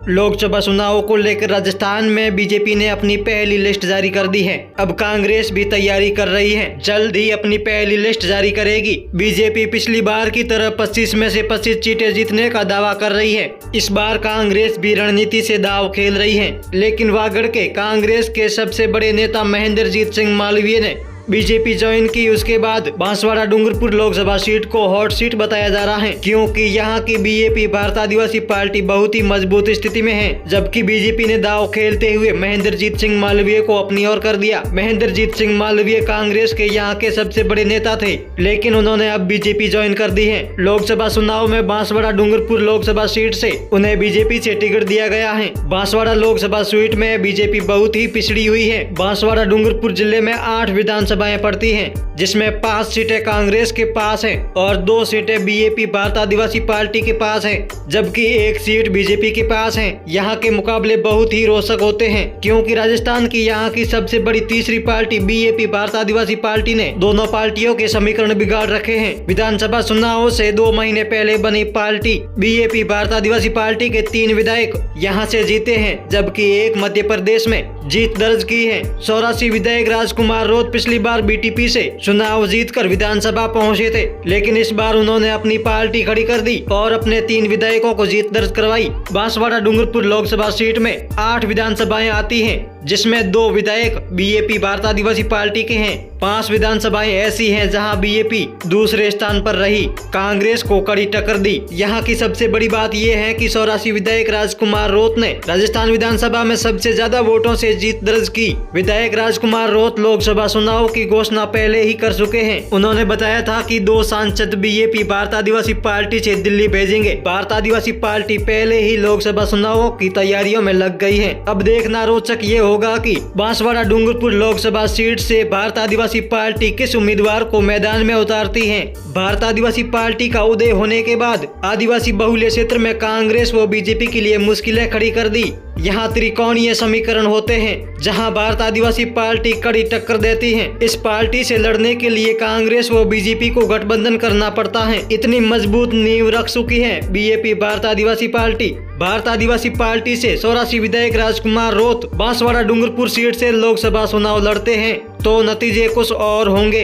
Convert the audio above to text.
लोकसभा चुनाव को लेकर राजस्थान में बीजेपी ने अपनी पहली लिस्ट जारी कर दी है। अब कांग्रेस भी तैयारी कर रही है, जल्द ही अपनी पहली लिस्ट जारी करेगी। बीजेपी पिछली बार की तरह 25 में से 25 सीटें जीतने का दावा कर रही है। इस बार कांग्रेस भी रणनीति से दाव खेल रही है, लेकिन वागड़ के कांग्रेस के सबसे बड़े नेता महेंद्रजीत सिंह मालवीय ने बीजेपी ज्वाइन की। उसके बाद बांसवाड़ा डूंगरपुर लोकसभा सीट को हॉट सीट बताया जा रहा है, क्योंकि यहाँ की बीजेपी भारत आदिवासी पार्टी बहुत ही मजबूत स्थिति में है। जबकि बीजेपी ने दाव खेलते हुए महेंद्रजीत सिंह मालवीय को अपनी ओर कर दिया। महेंद्रजीत सिंह मालवीय कांग्रेस के यहाँ के सबसे बड़े नेता थे, लेकिन उन्होंने अब बीजेपी ज्वाइन कर दी है। लोकसभा चुनाव में बांसवाड़ा डूंगरपुर लोकसभा सीट से उन्हें बीजेपी से टिकट दिया गया है। बांसवाड़ा लोकसभा सीट में बीजेपी बहुत ही पिछड़ी हुई है। बांसवाड़ा डूंगरपुर जिले में 8 विधानसभा पड़ती हैं, जिसमें 5 सीटें कांग्रेस के पास हैं और 2 सीटें बीजेपी भारत आदिवासी पार्टी के पास हैं, जबकि 1 सीट बीजेपी के पास है। यहाँ के मुकाबले बहुत ही रोचक होते हैं, क्योंकि राजस्थान की यहाँ की सबसे बड़ी तीसरी पार्टी बीजेपी भारत आदिवासी पार्टी ने दोनों पार्टियों के समीकरण बिगाड़ रखे हैं। विधानसभा चुनाव से 2 महीने पहले बनी पार्टी बीजेपी भारत आदिवासी पार्टी के 3 विधायक यहाँ से जीते हैं, जबकि 1 मध्य प्रदेश में जीत दर्ज की है। 84 विधायक राजकुमार रोत पिछली बार बीटीपी से चुनाव जीतकर विधानसभा पहुंचे थे, लेकिन इस बार उन्होंने अपनी पार्टी खड़ी कर दी और अपने 3 विधायकों को जीत दर्ज करवाई। बांसवाड़ा डूंगरपुर लोकसभा सीट में 8 विधानसभाएं आती हैं, जिसमें 2 विधायक बीजेपी भारत आदिवासी पार्टी के हैं। 5 विधानसभाएं ऐसी हैं जहां बीजेपी दूसरे स्थान पर रही, कांग्रेस को कड़ी टक्कर दी। यहां की सबसे बड़ी बात यह है कि 84 विधायक राजकुमार रोत ने राजस्थान विधानसभा में सबसे ज्यादा वोटों से जीत दर्ज की। विधायक राजकुमार रोत लोकसभा चुनाव की घोषणा पहले ही कर चुके हैं। उन्होंने बताया था कि 2 सांसद बीजेपी भारत आदिवासी पार्टी से दिल्ली भेजेंगे। भारत आदिवासी पार्टी पहले ही लोकसभा चुनावों की तैयारियों में लग गई है। अब देखना रोचक ये होगा कि बांसवाड़ा डूंगरपुर लोकसभा सीट से भारत आदिवासी पार्टी किस उम्मीदवार को मैदान में उतारती है। भारत आदिवासी पार्टी का उदय होने के बाद आदिवासी बहुल्य क्षेत्र में कांग्रेस व बीजेपी के लिए मुश्किलें खड़ी कर दी। यहाँ त्रिकोणीय समीकरण होते हैं, जहाँ भारत आदिवासी पार्टी कड़ी टक्कर देती है। इस पार्टी से लड़ने के लिए कांग्रेस व बीजेपी को गठबंधन करना पड़ता है। इतनी मजबूत नींव रख चुकी है बीजेपी भारत आदिवासी पार्टी। भारत आदिवासी पार्टी से 84 विधायक राजकुमार रोत बांसवाड़ा डूंगरपुर सीट से लोकसभा चुनाव लड़ते हैं, तो नतीजे कुछ और होंगे।